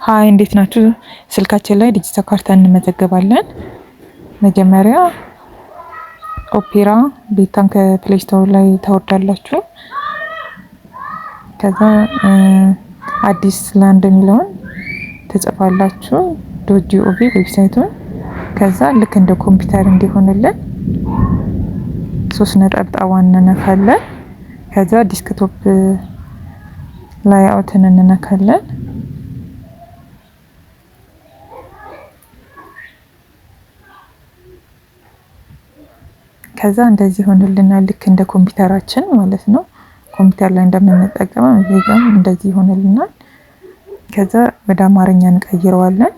ሀይ እንዴት ናችሁ? ስልካችን ላይ ዲጂታል ካርታ እንመዘገባለን። መጀመሪያ ኦፔራ ቤታን ከፕሌይ ስቶር ላይ ታወርዳላችሁ። ከዛ አዲስ ላንድ የሚለውን ትጽፋላችሁ .gov ዌብሳይቱን። ከዛ ልክ እንደ ኮምፒውተር እንዲሆንልን 3 ነጠብጣብ እንነካለን። ከዛ ዲስክቶፕ ላይ አውተን እንነካለን። ከዛ እንደዚህ ሆነልናል፣ ልክ እንደ ኮምፒውተራችን ማለት ነው። ኮምፒውተር ላይ እንደምንጠቀመው እዚህም እንደዚህ ሆነልናል። ከዛ ወደ አማርኛ እንቀይረዋለን።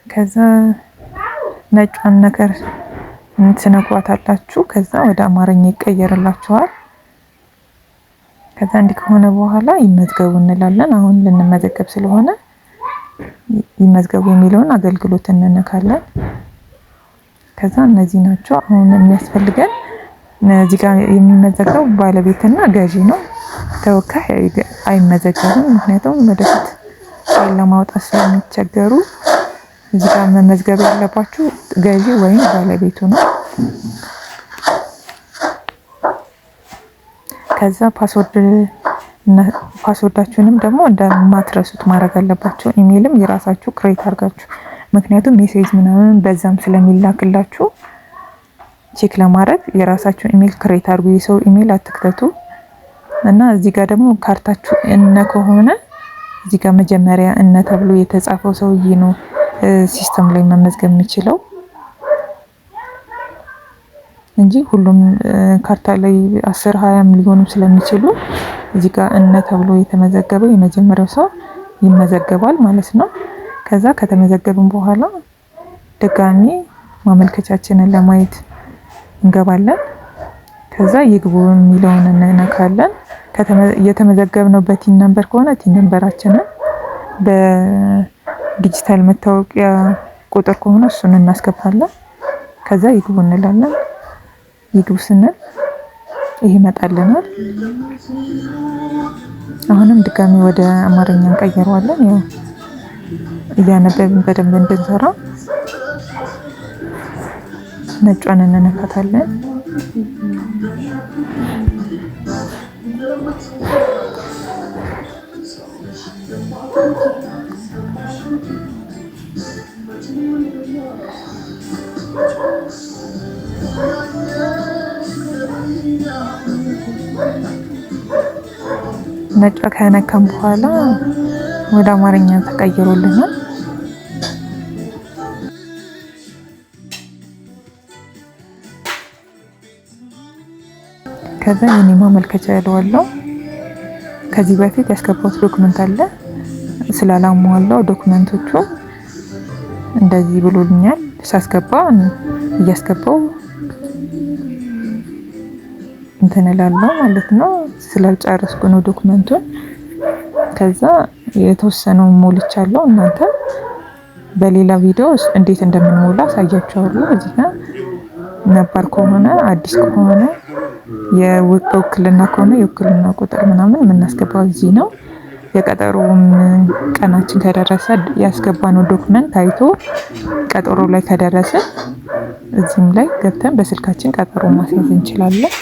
ከዛ ነጯን ነገር ትነኳታላችሁ። ከዛ ወደ አማርኛ ይቀየርላችኋል። ከዛ እንዲህ ከሆነ በኋላ ይመዝገቡ እንላለን። አሁን ልንመዘገብ ስለሆነ ይመዝገቡ የሚለውን አገልግሎት እንነካለን። ከዛ እነዚህ ናቸው አሁን የሚያስፈልገን። እዚህ ጋር የሚመዘገቡ ባለቤትና ገዢ ነው። ተወካይ አይመዘገብም፣ ምክንያቱም ወደፊት ፋይል ለማውጣት ስለሚቸገሩ። እዚህ ጋር መመዝገብ ያለባችሁ ገዢ ወይም ባለቤቱ ነው። ከዛ ፓስወርዳችሁንም ደግሞ እንደማትረሱት ማድረግ አለባችሁ። ኢሜልም የራሳችሁ ክሬት አድርጋችሁ፣ ምክንያቱም ሜሴጅ ምናምን በዛም ስለሚላክላችሁ ቼክ ለማድረግ የራሳችሁ ኢሜል ክሬት አድርጉ። የሰው ኢሜል አትክተቱ። እና እዚህ ጋር ደግሞ ካርታችሁ እነ ከሆነ እዚህ ጋር መጀመሪያ እነ ተብሎ የተጻፈው ሰውዬ ነው ሲስተም ላይ መመዝገብ የሚችለው እንጂ ሁሉም ካርታ ላይ 10 20 ሊሆኑ ስለሚችሉ እዚህ ጋር እነ ተብሎ የተመዘገበው የመጀመሪያው ሰው ይመዘገባል ማለት ነው። ከዛ ከተመዘገብን በኋላ ድጋሚ ማመልከቻችንን ለማየት እንገባለን። ከዛ ይግቡ የሚለውን እንነካለን። የተመዘገብነው በቲን ነምበር ከሆነ ቲን ነምበራችንን፣ በዲጂታል መታወቂያ ቁጥር ከሆነ እሱን እናስገባለን። ከዛ ይግቡ እንላለን። ይግቡ ስንል ይሄ ይመጣልናል። አሁንም ድጋሚ ወደ አማርኛ እንቀይረዋለን። ያው እያነበብን በደንብ እንድንሰራ ነጯን እንነካታለን። ነጯ ከነካም በኋላ ወደ አማርኛ ተቀይሮልናል። ከዛ የኔ ማመልከቻ ያለዋለው ከዚህ በፊት ያስገባሁት ዶክመንት አለ ስላላሟላው ዶክመንቶቹ እንደዚህ ብሎልኛል። ሳስገባ እያስገባው እንትን እላለሁ ማለት ነው። ስላልጨረስኩ ነው ዶክመንቱን። ከዛ የተወሰነው ሞልቻለሁ። እናንተ በሌላ ቪዲዮ እንዴት እንደምንሞላ አሳያችኋለሁ። እዚህ ጋር ነባር ከሆነ አዲስ ከሆነ የውክልና ከሆነ የውክልና ቁጥር ምናምን የምናስገባው እዚህ ነው። የቀጠሮውን ቀናችን ከደረሰ ያስገባነው ዶክመንት ታይቶ ቀጠሮ ላይ ከደረሰ እዚህም ላይ ገብተን በስልካችን ቀጠሮ ማስያዝ እንችላለን።